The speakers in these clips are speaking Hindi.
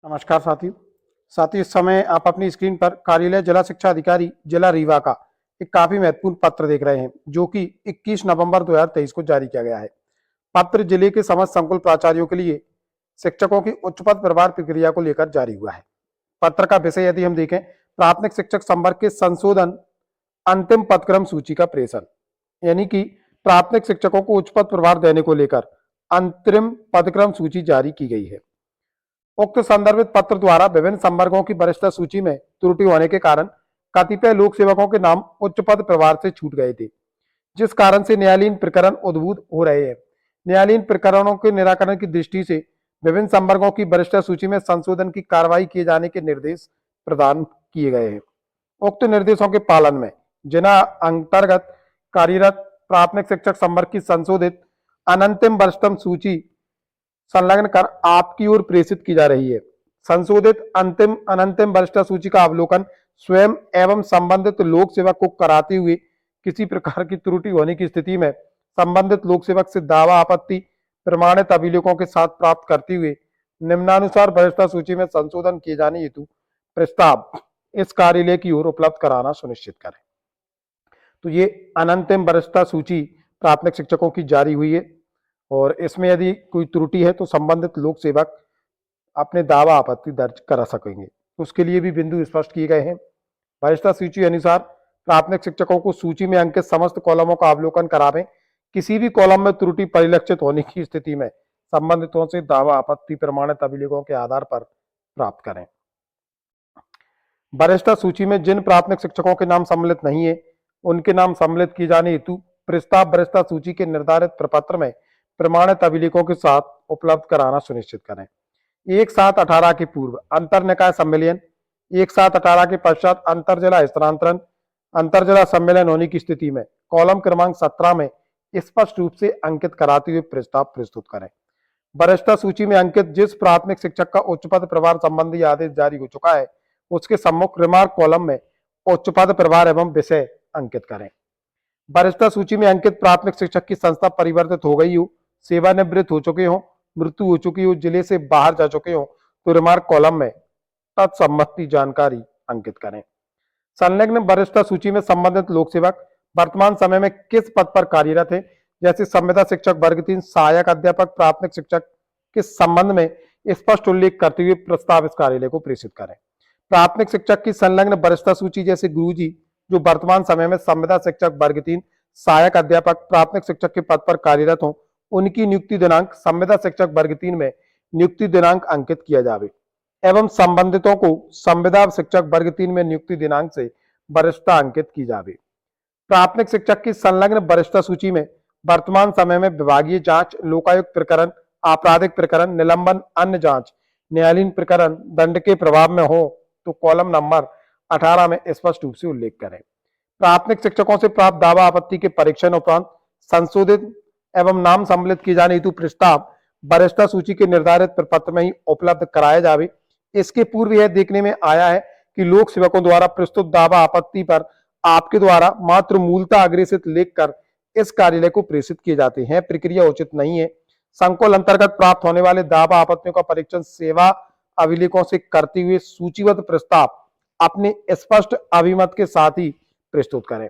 नमस्कार साथियों। इस समय आप अपनी स्क्रीन पर कार्यालय जिला शिक्षा अधिकारी जिला रीवा का एक काफी महत्वपूर्ण पत्र देख रहे हैं, जो कि 21 नवंबर 2023 को जारी किया गया है। पत्र जिले के समस्त संकुल प्राचार्यों के लिए शिक्षकों की उच्च पद प्रभार प्रक्रिया को लेकर जारी हुआ है। पत्र का विषय यदि हम देखें, प्राथमिक शिक्षक संवर्ग के संशोधन अंतिम पदक्रम सूची का प्रेषण, यानी कि प्राथमिक शिक्षकों को उच्च पद प्रभार देने को लेकर अंतरिम पदक्रम सूची जारी की गई है। उक्त संदर्भित पत्र द्वारा विभिन्न संवर्गों की वरिष्ठता सूची में त्रुटि होने के कारण कतिपय लोक सेवकों के नाम उच्च पद प्रभार से छूट गए थे, जिस कारण से न्यायालयीन प्रकरण उद्भूत हो रहे हैं। न्यायालयीन प्रकरणों के निराकरण की दृष्टि से विभिन्न संवर्गों की वरिष्ठता सूची में संशोधन की कार्रवाई किए जाने के निर्देश प्रदान किए गए हैं। उक्त निर्देशों के पालन में जिला अंतर्गत कार्यरत प्राथमिक शिक्षक संवर्ग की संशोधित अनंतिम वरिष्ठतम सूची संलग्न कर आपकी ओर प्रेषित की जा रही है। संशोधित अंतिम अनंतिम वरिष्ठता सूची का अवलोकन स्वयं एवं संबंधित लोक सेवक को कराते हुए किसी प्रकार की त्रुटि होने की स्थिति में संबंधित लोक सेवक से दावा आपत्ति प्रमाणित अभिलेखों के साथ प्राप्त करते हुए निम्नानुसार वरिष्ठता सूची में संशोधन किए जाने हेतु प्रस्ताव इस कार्यालय की ओर उपलब्ध कराना सुनिश्चित करें। तो ये अनंतिम वरिष्ठता सूची प्राथमिक शिक्षकों की जारी हुई है, और इसमें यदि कोई त्रुटि है तो संबंधित लोक सेवक अपने दावा आपत्ति दर्ज करा सकेंगे। उसके लिए भी बिंदु स्पष्ट किए गए हैं। वरिष्ठता सूची अनुसार प्राथमिक शिक्षकों को सूची में अंकित समस्त कॉलमों का अवलोकन करावें। किसी भी कॉलम में त्रुटि परिलक्षित होने की स्थिति में संबंधितों से दावा आपत्ति प्रमाणित अभिलेखों के आधार पर प्राप्त करें। वरिष्ठता सूची में जिन प्राथमिक शिक्षकों के नाम सम्मिलित नहीं है, उनके नाम सम्मिलित किए जाने हेतु प्रस्ताव वरिष्ठता सूची के निर्धारित प्रपत्र में प्रमाणित अभिलेखों के साथ उपलब्ध कराना सुनिश्चित करें। 1/7/18 के पूर्व अंतर निकाय सम्मेलन, 1/7/18 के पश्चात अंतर जिला स्थानांतरण, अंतर जिला सम्मेलन होने की स्थिति में कॉलम क्रमांक 17 में स्पष्ट रूप से अंकित कराते हुए प्रस्ताव प्रस्तुत करें। वरिष्ठता सूची में अंकित जिस प्राथमिक शिक्षक का उच्च पद प्रभार संबंधी आदेश जारी हो चुका है, उसके सम्मुख रिमार्क कॉलम में उच्च पद प्रभार एवं विषय अंकित करें। वरिष्ठता सूची में अंकित प्राथमिक शिक्षक की संस्था परिवर्तित हो गई हो, सेवानिवृत्त हो चुके हो, मृत्यु हो चुकी हो, जिले से बाहर जा चुके हो, तो रिमार्क कॉलम में तत्संबंधी जानकारी अंकित करें। संलग्न वरिष्ठता सूची में संबंधित लोक सेवक वर्तमान समय में किस पद पर कार्यरत है, जैसे संविदा शिक्षक वर्ग 3, सहायक अध्यापक प्राथमिक शिक्षक के संबंध में स्पष्ट उल्लेख करते हुए प्रस्ताव इस कार्यालय को प्रेषित करें। प्राथमिक शिक्षक की संलग्न वरिष्ठता सूची जैसे गुरुजी जो वर्तमान समय में संविदा शिक्षक वर्ग 3, सहायक अध्यापक प्राथमिक शिक्षक के पद पर कार्यरत हो, उनकी नियुक्ति दिनांक संविदा शिक्षक वर्ग 3 में नियुक्ति दिनांक अंकित किया जावे एवं संबंधितों को संविदा शिक्षक वर्ग 3 में नियुक्ति दिनांक से वरिष्ठता अंकित की जावे। प्राथमिक शिक्षक की संलग्न वरिष्ठता सूची में वर्तमान समय में विभागीय जांच, लोकायुक्त प्रकरण, आपराधिक प्रकरण, निलंबन, अन्य जांच, न्यायालयीन प्रकरण दंड के प्रभाव में हो तो कॉलम नंबर 18 में स्पष्ट रूप से उल्लेख करें। प्राथमिक शिक्षकों से प्राप्त दावा आपत्ति के परीक्षण उपरांत संशोधित एवं नाम सम्मिलित किए जाने हेतु प्रस्ताव वरिष्ठता सूची के निर्धारित प्रपत्र में ही उपलब्ध कराया जावे। इसके पूर्व यह देखने में आया है कि लोक सेवकों द्वारा प्रस्तुत दावा आपत्ति पर आपके द्वारा मात्र मूलतः अग्रेसित लेख कर इस कार्यालय को प्रेषित किए जाते हैं। प्रक्रिया उचित नहीं है। संकुल अंतर्गत प्राप्त होने वाले दावा आपत्तियों का परीक्षण सेवा अभिलेखों से करते हुए सूचीबद्ध प्रस्ताव अपने स्पष्ट अभिमत के साथ ही प्रस्तुत करें।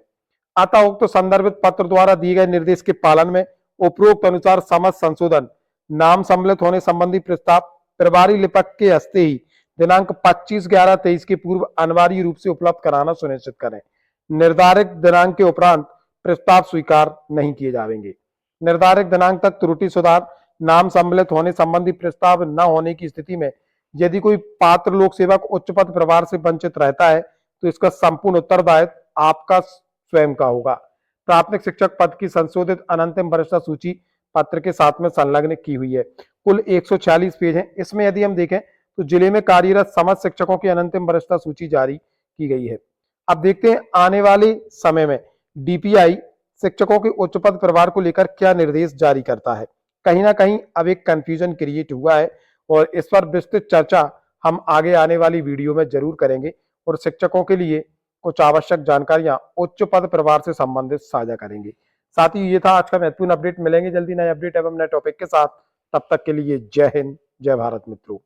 अतः उक्त संदर्भित पत्र द्वारा दिए गए निर्देश के पालन में उपरोक्त अनुसार समस्त संशोधन नाम सम्मिलित होने संबंधी प्रस्ताव प्रभारी लिपक के हस्ते ही दिनांक 25/11/23 के पूर्व अनिवार्य रूप से उपलब्ध कराना सुनिश्चित करें। निर्धारित दिनांक के उपरांत प्रस्ताव स्वीकार नहीं किए जाएंगे। निर्धारित दिनांक तक त्रुटि सुधार नाम सम्मिलित होने संबंधी प्रस्ताव न होने की स्थिति में यदि कोई पात्र लोक सेवक उच्च पद प्रभार से वंचित रहता है तो इसका संपूर्ण उत्तरदायित्व आपका स्वयं का होगा। प्राथमिक शिक्षक पद की संशोधित अनंतिम वरिष्ठता सूची पत्र के साथ में संलग्न की हुई है। कुल 146 पेज है। इसमें यदि हम देखें तो जिले में कार्यरत समस्त शिक्षकों की अनंतिम वरिष्ठता सूची जारी की गई है। अब देखते हैं आने वाले समय में डीपीआई शिक्षकों के उच्च पद प्रभार को लेकर क्या निर्देश जारी करता है। कहीं ना कहीं अब एक कंफ्यूजन क्रिएट हुआ है, और इस पर विस्तृत चर्चा हम आगे आने वाली वीडियो में जरूर करेंगे, और शिक्षकों के लिए कुछ आवश्यक जानकारियां उच्च पद प्रभार से संबंधित साझा करेंगे। साथ ही ये था आज का महत्वपूर्ण अपडेट। मिलेंगे जल्दी नए अपडेट एवं नए टॉपिक के साथ। तब तक के लिए जय हिंद, जय भारत मित्रों।